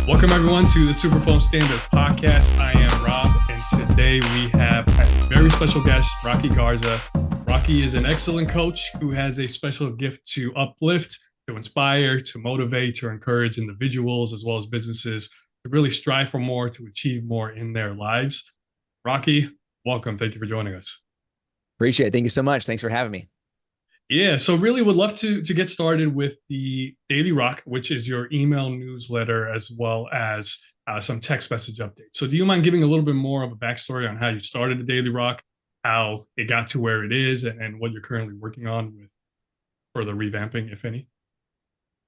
Welcome everyone to the SuperPhone Standard podcast. I am Rob, and today we have a very special guest, Rocky Garza. Rocky is an excellent coach who has a special gift to uplift, to inspire, to motivate, to encourage individuals as well as businesses to really strive for more, to achieve more in their lives. Rocky, welcome. Thank you for joining us. Appreciate it. Thank you so much. Thanks for having me. Yeah, so really would love to get started with the Daily Rock, which is your email newsletter as well as some text message updates. So do you mind giving a little bit more of a backstory on how you started the Daily Rock, how it got to where it is, and what you're currently working on with further revamping, if any?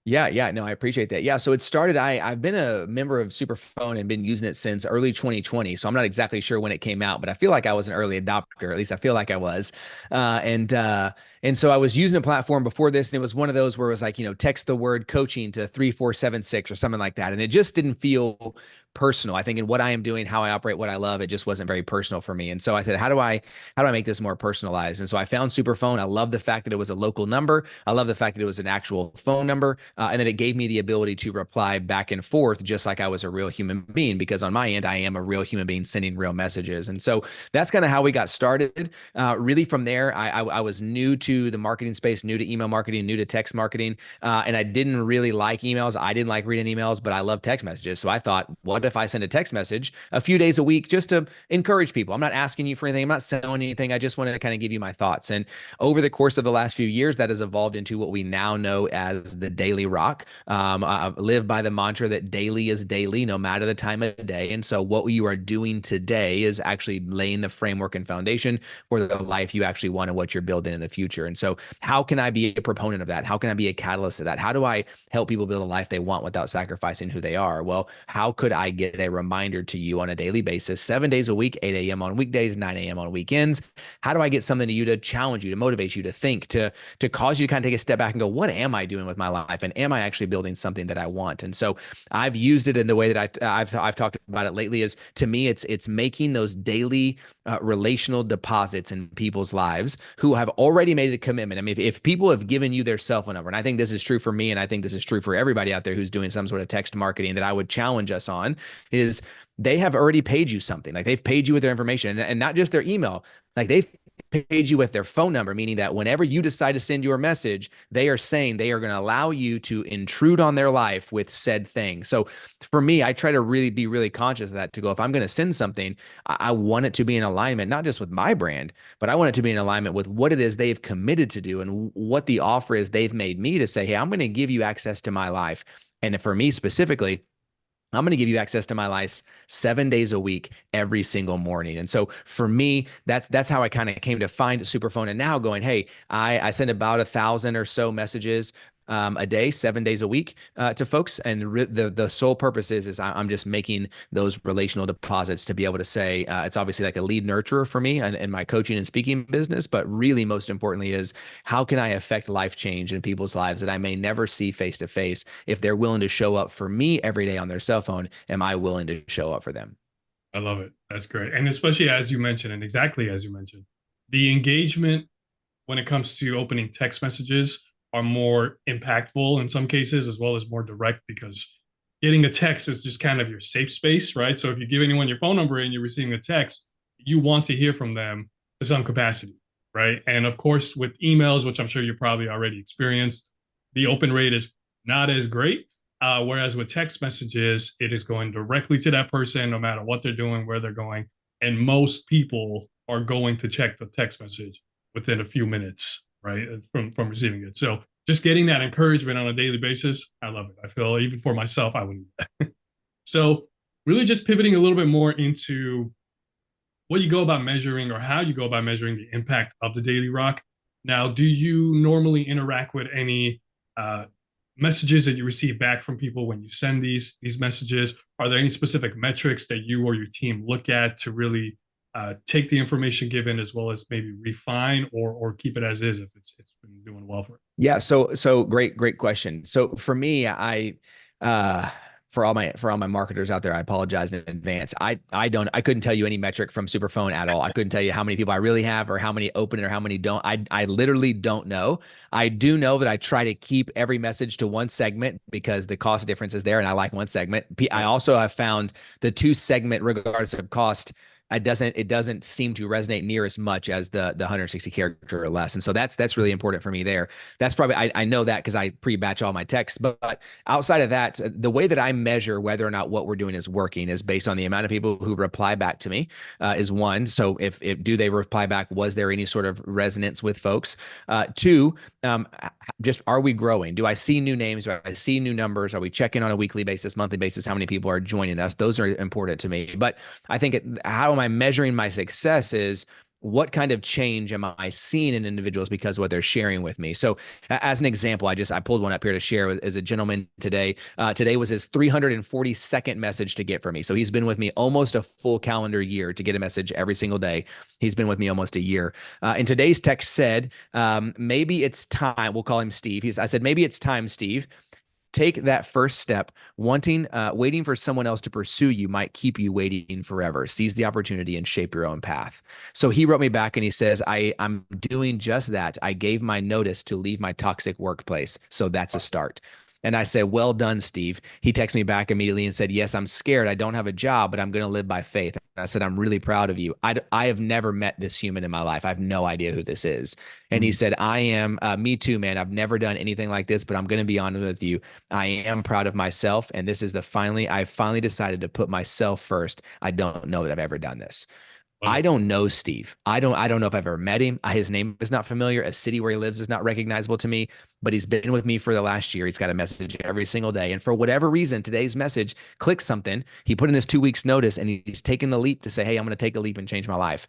Yeah, no, I appreciate that. Yeah, so it started, I've been a member of SuperPhone and been using it since early 2020. So I'm not exactly sure when it came out, but I feel like I was an early adopter. At least I feel like I was. And so I was using a platform before this, and it was one of those where it was like, text the word coaching to 3476 or something like that. And it just didn't feel personal. I think in what I am doing, how I operate, what I love, it just wasn't very personal for me. And so I said, how do I make this more personalized? And so I found SuperPhone. I love the fact that it was a local number. I love the fact that it was an actual phone number. And then it gave me the ability to reply back and forth just like I was a real human being, because on my end, I am a real human being sending real messages. And so that's kind of how we got started. Really from there, I was new to the marketing space, new to email marketing, new to text marketing. And I didn't really like emails. I didn't like reading emails, but I love text messages. So I thought, what if I send a text message a few days a week just to encourage people? I'm not asking you for anything. I'm not selling anything. I just want to kind of give you my thoughts. And over the course of the last few years, that has evolved into what we now know as the Daily Rock. I live by the mantra that daily is daily, no matter the time of day. And so what you are doing today is actually laying the framework and foundation for the life you actually want and what you're building in the future. And so how can I be a proponent of that? How can I be a catalyst of that? How do I help people build a life they want without sacrificing who they are? Well, how could I get a reminder to you on a daily basis, 7 days a week, 8 a.m. on weekdays, 9 a.m. on weekends? How do I get something to you to challenge you, to motivate you, to think, to cause you to kind of take a step back and go, what am I doing with my life? And am I actually building something that I want? And so I've used it in the way that I've talked about it lately is, to me, it's making those daily relational deposits in people's lives who have already made a commitment. I mean, if people have given you their cell phone number, and I think this is true for me, and I think this is true for everybody out there who's doing some sort of text marketing, that I would challenge us on is they have already paid you something. Like, they've paid you with their information, and not just their email. Like, they've paid you with their phone number, meaning that whenever you decide to send your message, they are saying they are going to allow you to intrude on their life with said thing. So for me, I try to really be really conscious of that, to go, if I'm going to send something, I want it to be in alignment, not just with my brand, but I want it to be in alignment with what it is they've committed to do and what the offer is they've made me to say, hey, I'm going to give you access to my life. And for me specifically, I'm going to give you access to my life 7 days a week, every single morning. And so for me, that's how I kind of came to find SuperPhone. And now going, hey, I send about 1,000 or so messages a day, 7 days a week to folks. And the sole purpose is I'm just making those relational deposits to be able to say, it's obviously like a lead nurturer for me and my coaching and speaking business. But really, most importantly, is how can I affect life change in people's lives that I may never see face to face? If they're willing to show up for me every day on their cell phone, am I willing to show up for them? I love it. That's great. And especially as you mentioned, and exactly as you mentioned, the engagement when it comes to opening text messages are more impactful in some cases, as well as more direct, because getting a text is just kind of your safe space, right? So if you give anyone your phone number and you're receiving a text, you want to hear from them to some capacity, right? And of course, with emails, which I'm sure you probably already experienced, the open rate is not as great. Whereas with text messages, it is going directly to that person, no matter what they're doing, where they're going. And most people are going to check the text message within a few minutes, right, from receiving it. So just getting that encouragement on a daily basis, I love it. I feel even for myself, I would need that. So really just pivoting a little bit more into what you go about measuring, or how you go about measuring the impact of the Daily Rock. Now, do you normally interact with any messages that you receive back from people when you send these messages? Are there any specific metrics that you or your team look at to really take the information given, as well as maybe refine or keep it as is if it's been doing well for it? Yeah. So great question. So for me, for all my marketers out there, I apologize in advance. I couldn't tell you any metric from SuperPhone at all. I couldn't tell you how many people I really have or how many open it or how many don't. I literally don't know. I do know that I try to keep every message to one segment because the cost difference is there and I like one segment. I also have found the two segment, regardless of cost, it doesn't seem to resonate near as much as the 160 character or less. And so that's really important for me there. That's probably, I know that because I pre-batch all my texts, but outside of that, the way that I measure whether or not what we're doing is working is based on the amount of people who reply back to me, is one. So if do they reply back? Was there any sort of resonance with folks? Two, just are we growing? Do I see new names? Do I see new numbers? Are we checking on a weekly basis, monthly basis? How many people are joining us? Those are important to me. But I think how am I measuring my success is what kind of change am I seeing in individuals because of what they're sharing with me? So as an example, I pulled one up here to share as a gentleman today. Today was his 342nd message to get from me. So he's been with me almost a full calendar year to get a message every single day. He's been with me almost a year. And today's text said, maybe it's time. We'll call him Steve. I said, maybe it's time, Steve. Take that first step. Waiting for someone else to pursue you might keep you waiting forever. Seize the opportunity and shape your own path. So he wrote me back and he says, I'm doing just that. I gave my notice to leave my toxic workplace. So that's a start. And I said, well done, Steve. He texted me back immediately and said, yes, I'm scared. I don't have a job, but I'm going to live by faith. And I said, I'm really proud of you. I have never met this human in my life. I have no idea who this is. And he said, I am, me too, man. I've never done anything like this, but I'm going to be honest with you. I am proud of myself. And this is I finally decided to put myself first. I don't know that I've ever done this. I don't know Steve. I don't know if I've ever met him. His name is not familiar. A city where he lives is not recognizable to me, but he's been with me for the last year. He's got a message every single day. And for whatever reason, today's message clicked something. He put in his 2 weeks notice and he's taken the leap to say, hey, I'm going to take a leap and change my life.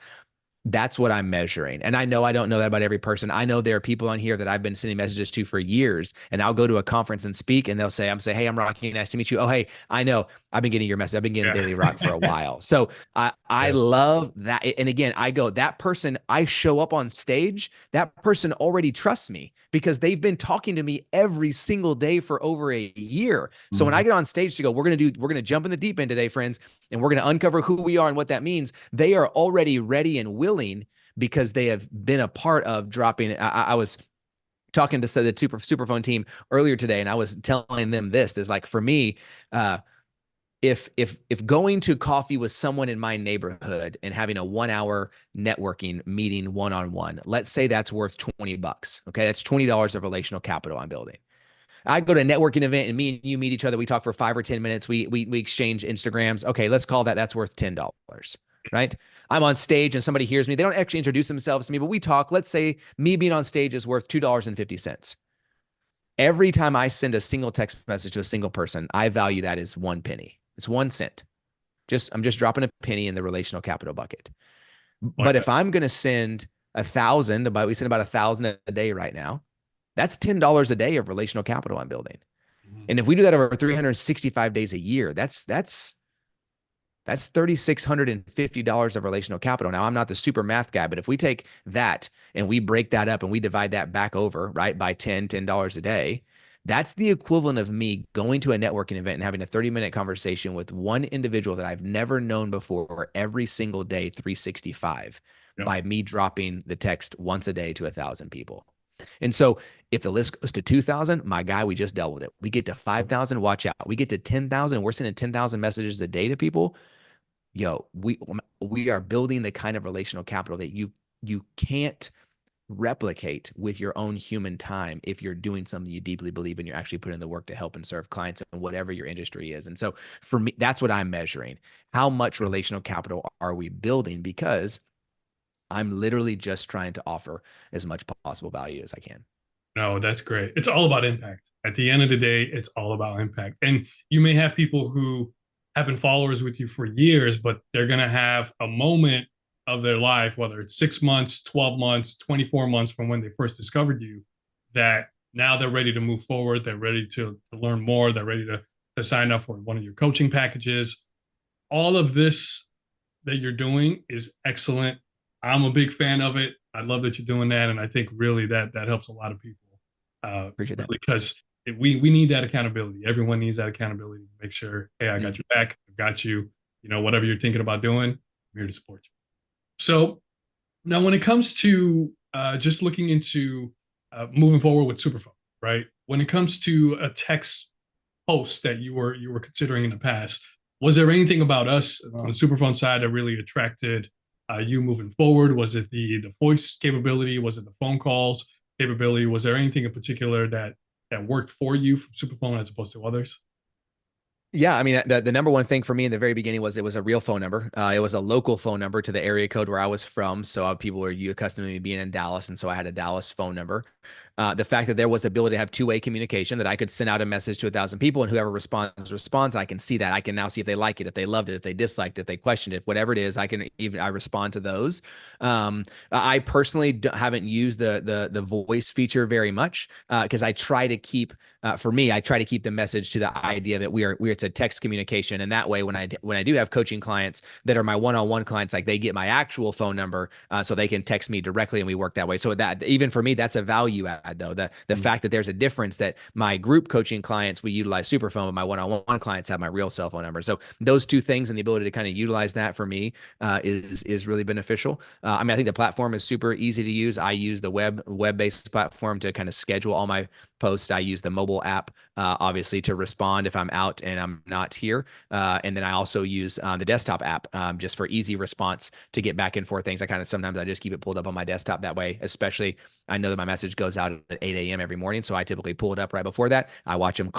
That's what I'm measuring. And I know I don't know that about every person. I know there are people on here that I've been sending messages to for years, and I'll go to a conference and speak and they'll say, hey, I'm Rocky. Nice to meet you. Oh, hey, I know I've been getting your message. I've been getting the Daily Rock for a while. So I love that. And again, that person, I show up on stage, that person already trusts me because they've been talking to me every single day for over a year. So when I get on stage to go, we're going to jump in the deep end today, friends, and we're going to uncover who we are and what that means. They are already ready and willing because they have been a part of dropping. I was talking to the SuperPhone team earlier today, and I was telling them this is like, for me, if going to coffee with someone in my neighborhood and having a 1 hour networking meeting one-on-one, let's say that's worth $20. Okay. That's $20 of relational capital I'm building. I go to a networking event and me and you meet each other. We talk for 5 or 10 minutes. We exchange Instagrams. Okay. Let's call that's worth $10, right? I'm on stage and somebody hears me. They don't actually introduce themselves to me, but we talk. Let's say me being on stage is worth $2.50. Every time I send a single text message to a single person, I value that as 1 penny. It's 1 cent. I'm just dropping a penny in the relational capital bucket. But if I'm going to send 1,000, we send about 1,000 a day right now, that's $10 a day of relational capital I'm building. And if we do that over 365 days a year, that's $3,650 of relational capital. Now, I'm not the super math guy, but if we take that and we break that up and we divide that back over, right, by $10 a day, that's the equivalent of me going to a networking event and having a 30-minute conversation with one individual that I've never known before every single day, 365, by me dropping the text once a day to 1,000 people. And so if the list goes to 2,000, my guy, we just dealt with it. We get to 5,000, watch out. We get to 10,000, and we're sending 10,000 messages a day to people. Yo, we are building the kind of relational capital that you can't replicate with your own human time if you're doing something you deeply believe in. You're actually putting in the work to help and serve clients in whatever your industry is. And so for me, that's what I'm measuring. How much relational capital are we building? Because I'm literally just trying to offer as much possible value as I can. No, that's great. It's all about impact. At the end of the day, it's all about impact. And you may have people who have been followers with you for years, but they're going to have a moment of their life, whether it's 6 months, 12 months, 24 months from when they first discovered you, that now they're ready to move forward. They're ready to learn more. They're ready to sign up for one of your coaching packages. All of this that you're doing is excellent. I'm a big fan of it. I love that you're doing that. And I think really that helps a lot of people. Appreciate that. Because we need that accountability. Everyone needs that accountability to make sure, hey, I got Mm. your back, I got you. You know, whatever you're thinking about doing, I'm here to support you. So now, when it comes to just looking into moving forward with Superphone, right? When it comes to a text post that you were considering in the past, was there anything about us on the Superphone side that really attracted you moving forward? Was it the voice capability? Was it the phone calls capability? Was there anything in particular that worked for you from Superphone as opposed to others? Yeah, I mean, the number one thing for me in the very beginning was it was a real phone number. It was a local phone number to the area code where I was from. So people were accustomed to me being in Dallas, and so I had a Dallas phone number. The fact that there was the ability to have two-way communication, that I could send out a message to 1,000 people, and whoever responds. I can see that. I can now see if they like it, if they loved it, if they disliked it, if they questioned it, whatever it is. I respond to those. I personally haven't used the voice feature very much because I try to keep for me, I try to keep the message to the idea that it's a text communication, and that way, when I do have coaching clients that are my one-on-one clients, like they get my actual phone number, so they can text me directly, and we work that way. So that even for me, that's a value add, though. The fact that there's a difference, that my group coaching clients, we utilize Superphone, but my one-on-one clients have my real cell phone number. So those two things and the ability to kind of utilize that for me is really beneficial. I mean, I think the platform is super easy to use. I use the web-based platform to kind of schedule all my posts. I use the mobile app, obviously, to respond if I'm out and I'm not here. And then I also use the desktop app just for easy response to get back and forth things. Sometimes I just keep it pulled up on my desktop that way, especially I know that my message goes out at 8 a.m. every morning. So I typically pull it up right before that. I watch them,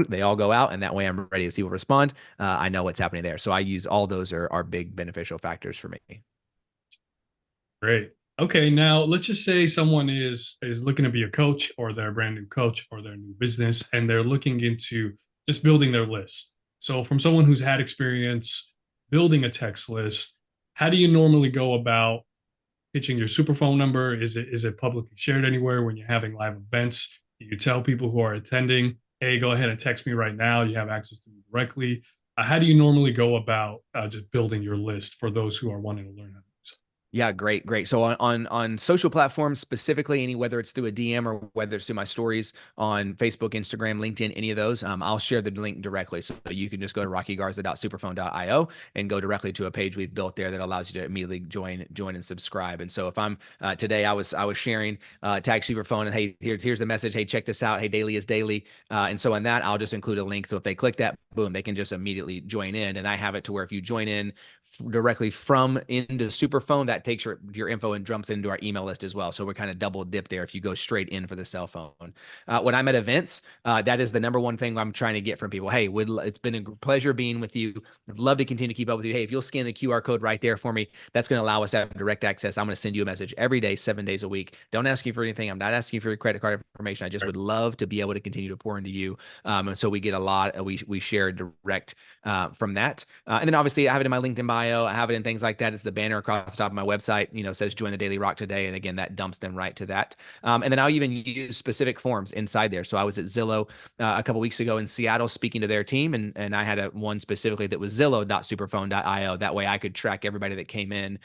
they all go out, and that way I'm ready to see people respond. I know what's happening there. So I use all those are big beneficial factors for me. Great. Okay, now let's just say someone is looking to be a coach, or they're a brand new coach, or they're a new business, and they're looking into just building their list. So from someone who's had experience building a text list, how do you normally go about pitching your super phone number? Is it publicly shared anywhere when you're having live events? Do you tell people who are attending, hey, go ahead and text me right now? You have access to me directly. How do you normally go about just building your list for those who are wanting to learn how to do so? Yeah, great, great. So on social platforms specifically, whether it's through a DM or whether it's through my stories on Facebook, Instagram, LinkedIn, any of those, I'll share the link directly. So you can just go to rockygarza.superphone.io and go directly to a page we've built there that allows you to immediately join and subscribe. And so if I'm today, I was sharing tag Superphone, and hey, here's the message. Hey, check this out. Hey, daily is daily. And so on that, I'll just include a link. So if they click that, boom, they can just immediately join in. And I have it to where if you join in directly from into Superphone, that takes your info and jumps into our email list as well. So we're kind of double dip there if you go straight in for the cell phone. When I'm at events, that is the number one thing I'm trying to get from people. Hey, it's been a pleasure being with you. I'd love to continue to keep up with you. Hey, if you'll scan the QR code right there for me, that's going to allow us to have direct access. I'm going to send you a message every day, 7 days a week. Don't ask you for anything. I'm not asking you for your credit card information. I just would love to be able to continue to pour into you. And so we get a lot. We share direct from that. And then obviously I have it in my LinkedIn bio. I have it in things like that. It's the banner across the top of my website, says join the Daily Rock today. And again, that dumps them right to that. And then I'll even use specific forms inside there. So I was at Zillow a couple weeks ago in Seattle speaking to their team. And I had one specifically that was zillow.superphone.io. That way I could track everybody that came in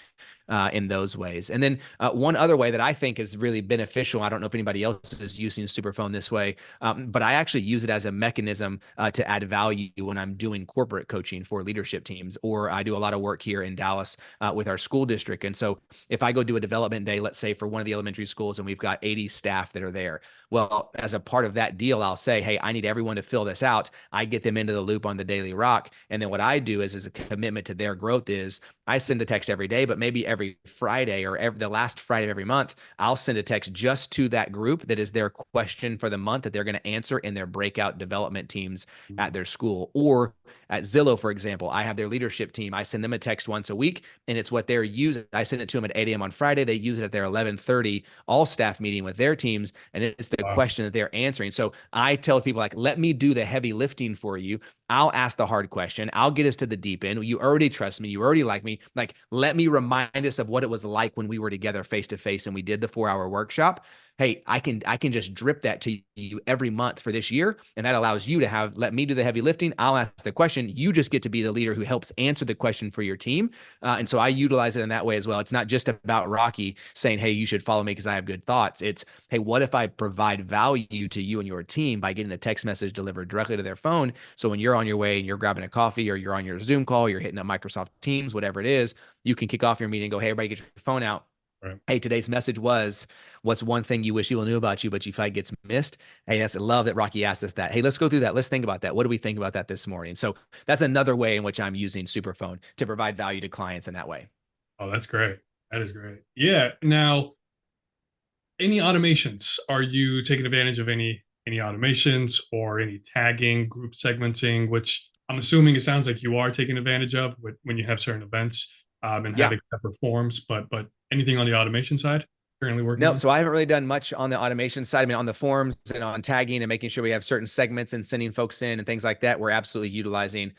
those ways. And then one other way that I think is really beneficial, I don't know if anybody else is using Superphone this way, but I actually use it as a mechanism to add value when I'm doing corporate coaching for leadership teams, or I do a lot of work here in Dallas with our school district. And so if I go do a development day, let's say for one of the elementary schools, and we've got 80 staff that are there, well, as a part of that deal, I'll say, hey, I need everyone to fill this out. I get them into the loop on the Daily Rock. And then what I do is a commitment to their growth is I send the text every day, but maybe every Friday or the last Friday of every month, I'll send a text just to that group that is their question for the month that they're going to answer in their breakout development teams at their school. Or at Zillow, for example, I have their leadership team. I send them a text once a week, and it's what they're using. I send it to them at 8 a.m. on Friday. They use it at their 11:30 all staff meeting with their teams, and it's the Wow. question that they're answering. So I tell people, like, let me do the heavy lifting for you. I'll ask the hard question. I'll get us to the deep end. You already trust me. You already like me. Like, let me remind us of what it was like when we were together face to face and we did the 4-hour workshop. Hey, I can just drip that to you every month for this year. And that allows you to let me do the heavy lifting. I'll ask the question. You just get to be the leader who helps answer the question for your team. And so I utilize it in that way as well. It's not just about Rocky saying, hey, you should follow me because I have good thoughts. It's, hey, what if I provide value to you and your team by getting a text message delivered directly to their phone? So when you're on your way and you're grabbing a coffee or you're on your Zoom call, you're hitting up Microsoft Teams, whatever it is, you can kick off your meeting and go, hey, everybody get your phone out. Right. Hey, today's message was, what's one thing you wish people knew about you, but you feel like gets missed? Hey, I love that Rocky asked us that. Hey, let's go through that. Let's think about that. What do we think about that this morning? So that's another way in which I'm using SuperPhone to provide value to clients in that way. Oh, that's great. That is great. Yeah. Now, any automations? Are you taking advantage of any automations or any tagging, group segmenting, which I'm assuming it sounds like you are taking advantage of when you have certain events and Yeah. having separate forms, but anything on the automation side currently working No, on? so I haven't really done much on the automation side. I mean, on the forms and on tagging and making sure we have certain segments and sending folks in and things like that, we're absolutely utilizing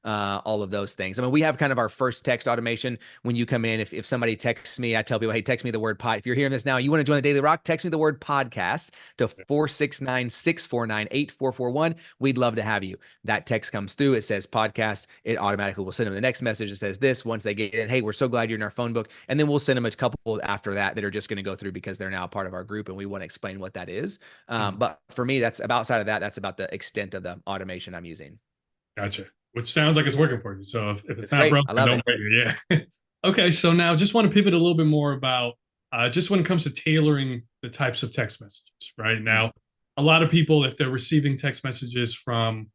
all of those things. I mean, we have kind of our first text automation when you come in. If somebody texts me, I tell people, hey, text me the word pod. If you're hearing this now, you want to join the Daily Rock, text me the word podcast to 469-649-8441. We'd love to have you. That text comes through. It says podcast. It automatically will send them the next message that says this. Once they get in, hey, we're so glad you're in our phone book. And then we'll send them a couple after that are just going to go through because they're now a part of our group and we want to explain what that is. But for me, that's outside of that. That's about the extent of the automation I'm using. Gotcha. Which sounds like it's working for you. So if it's not great. broken, I love don't it. break it. Yeah. Okay. So now just want to pivot a little bit more about just when it comes to tailoring the types of text messages, right? Now, a lot of people, if they're receiving text messages from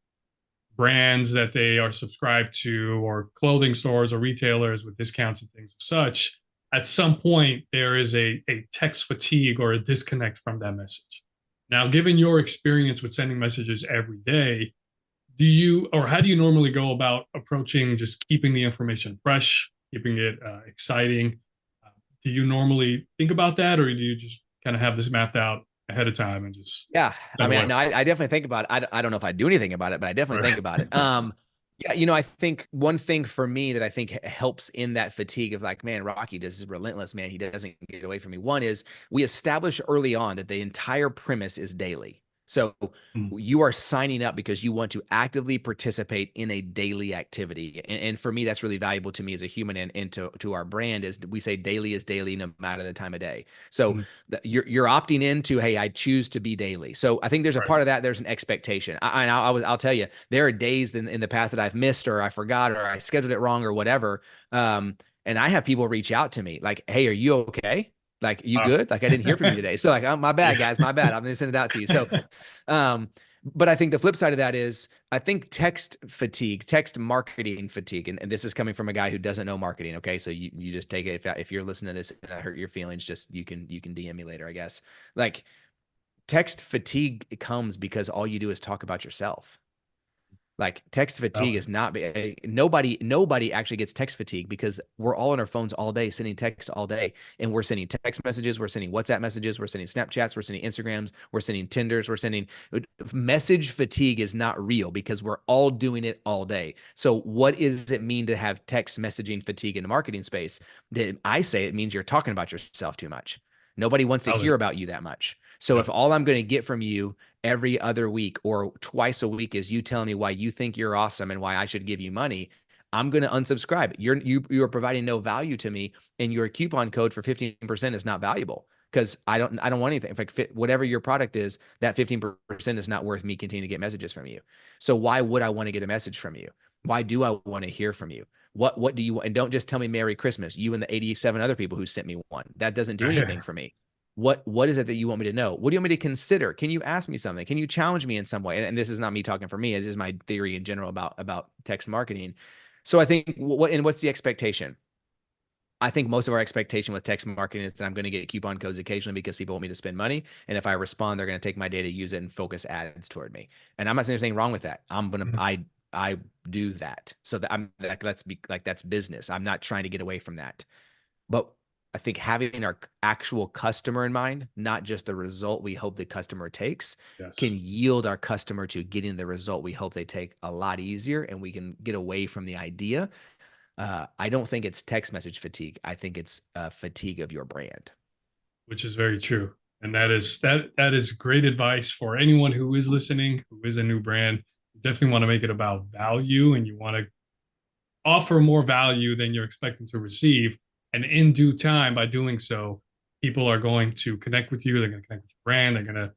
brands that they are subscribed to or clothing stores or retailers with discounts and things of such, at some point there is a text fatigue or a disconnect from that message. Now, given your experience with sending messages every day, do you or how do you normally go about approaching just keeping the information fresh, keeping it exciting? Do you normally think about that, or do you just kind of have this mapped out ahead of time and just Yeah. I let it mean, work? no, I definitely think about it. I don't know if I do anything about it, but I definitely think Right. about it. Yeah, I think one thing for me that I think helps in that fatigue of like, man, Rocky does is relentless, man. He doesn't get away from me. One is we establish early on that the entire premise is daily. So Mm, you are signing up because you want to actively participate in a daily activity. And for me, that's really valuable to me as a human and to our brand is we say daily is daily no matter the time of day. So mm, you're opting into, hey, I choose to be daily. So I think there's a right. part of that. There's an expectation. I'll tell you, there are days in the past that I've missed or I forgot or I scheduled it wrong or whatever. And I have people reach out to me like, hey, are you okay? Like, you Wow. good? Like, I didn't hear from you today. So like, oh, my bad, guys, my bad. I'm going to send it out to you. So, um, but I think the flip side of that is I think text fatigue, text marketing fatigue, and this is coming from a guy who doesn't know marketing. Okay. So you just take it. If you're listening to this and I hurt your feelings, just, you can DM me later, I guess. Like, text fatigue comes because all you do is talk about yourself. Like, text fatigue Valid. is not nobody actually gets text fatigue because we're all on our phones all day, sending text all day. And we're sending text messages, we're sending WhatsApp messages, we're sending Snapchats, we're sending Instagrams, we're sending Tinders, we're sending message fatigue is not real because we're all doing it all day. So what does it mean to have text messaging fatigue in the marketing space? I say it means you're talking about yourself too much. Nobody wants to Valid. hear about you that much. So if Yep. all I'm going to get from you every other week or twice a week is you telling me why you think you're awesome and why I should give you money, I'm going to unsubscribe. You are providing no value to me, and your coupon code for 15% is not valuable because I don't want anything. In fact, whatever your product is, that 15% is not worth me continuing to get messages from you. So why would I want to get a message from you? Why do I want to hear from you? What do you want? And don't just tell me Merry Christmas. You and the 87 other people who sent me one. That doesn't do anything for me. What is it that you want me to know? What do you want me to consider? Can you ask me something? Can you challenge me in some way? And this is not me talking for me. This is my theory in general about text marketing. So I think what's the expectation? I think most of our expectation with text marketing is that I'm going to get coupon codes occasionally because people want me to spend money. And if I respond, they're going to take my data, use it, and focus ads toward me. And I'm not saying there's anything wrong with that. I do that. So that that's business. I'm not trying to get away from that. But I think having our actual customer in mind, not just the result we hope the customer takes, Yes. can yield our customer to getting the result we hope they take a lot easier, and we can get away from the idea. I don't think it's text message fatigue. I think it's fatigue of your brand. Which is very true. And that is great advice for anyone who is listening, who is a new brand. You definitely want to make it about value, and you want to offer more value than you're expecting to receive. And in due time, by doing so, people are going to connect with you. They're going to connect with your brand. They're going to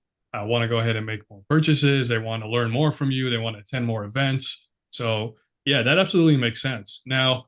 want to go ahead and make more purchases. They want to learn more from you. They want to attend more events. So, yeah, that absolutely makes sense. Now,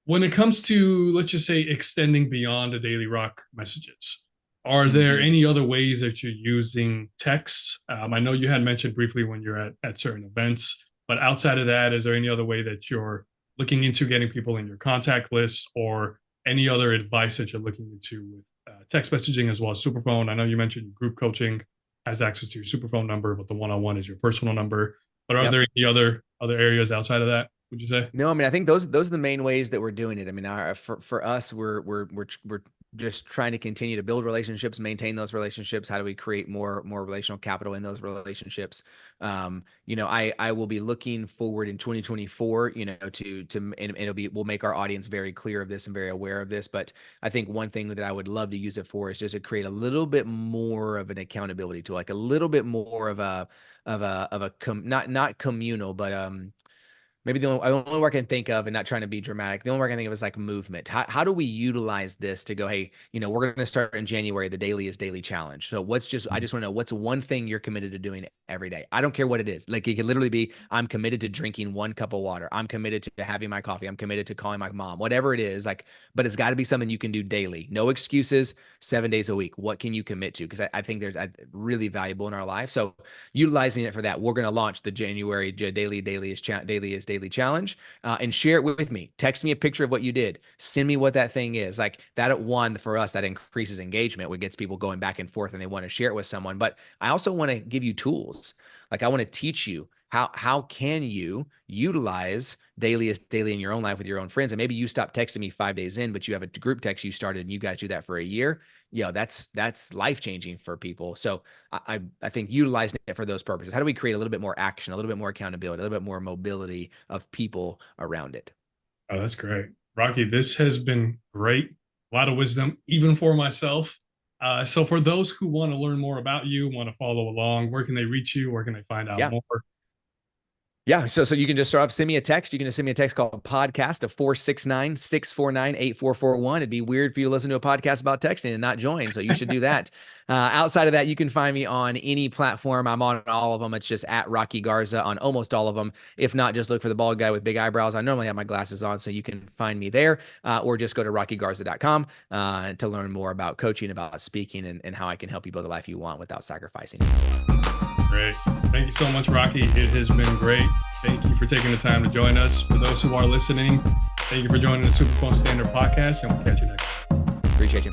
when it comes to, let's just say, extending beyond the daily rock messages, are there Mhm. any other ways that you're using text? I know you had mentioned briefly when you're at certain events, but outside of that, is there any other way that you're looking into getting people in your contact list, or any other advice that you're looking into with text messaging as well as Superphone? I know you mentioned group coaching has access to your Superphone number, but the one-on-one is your personal number. But are Yep. there any other areas outside of that, would you say? No, I mean, I think those are the main ways that we're doing it. I mean, for us, we're just trying to continue to build relationships, maintain those relationships. How do we create more relational capital in those relationships? I will be looking forward in 2024, and we'll make our audience very clear of this and very aware of this. But I think one thing that I would love to use it for is just to create a little bit more of an accountability tool, like a little bit more of not communal, but maybe the only word I can think of, and not trying to be dramatic, the only word I can think of is like movement. How do we utilize this to go, hey, we're going to start in January. The daily is daily challenge. So I just want to know what's one thing you're committed to doing every day. I don't care what it is. Like, it can literally be, I'm committed to drinking 1 cup of water. I'm committed to having my coffee. I'm committed to calling my mom, whatever it is. Like, but it's got to be something you can do daily. No excuses, 7 days a week. What can you commit to? Because I think there's really valuable in our life. So utilizing it for that, we're going to launch the January daily challenge, and share it with me. Text me a picture of what you did. Send me what that thing is. Like that, at one, for us, that increases engagement. What gets people going back and forth, and they want to share it with someone. But I also want to give you tools. Like, I want to teach you how can you utilize daily in your own life with your own friends. And maybe you stop texting me 5 days in, but you have a group text you started, and you guys do that for a year. That's life-changing for people. So I think utilizing it for those purposes. How do we create a little bit more action, a little bit more accountability, a little bit more mobility of people around it? Oh, that's great. Rocky, this has been great. A lot of wisdom, even for myself. So for those who want to learn more about you, want to follow along, where can they reach you? Where can they find out Yeah. more? Yeah. So you can just start off, send me a text. You can just send me a text called podcast to 469-649-8441. It'd be weird for you to listen to a podcast about texting and not join. So you should do that. Outside of that, you can find me on any platform. I'm on all of them. It's just at Rocky Garza on almost all of them. If not, just look for the bald guy with big eyebrows. I normally have my glasses on, so you can find me there, or just go to rockygarza.com to learn more about coaching, about speaking, and how I can help you build the life you want without sacrificing. Great. Thank you so much, Rocky. It has been great. Thank you for taking the time to join us. For those who are listening, thank you for joining the SuperPhone Standard podcast, and we'll catch you next time. Appreciate you.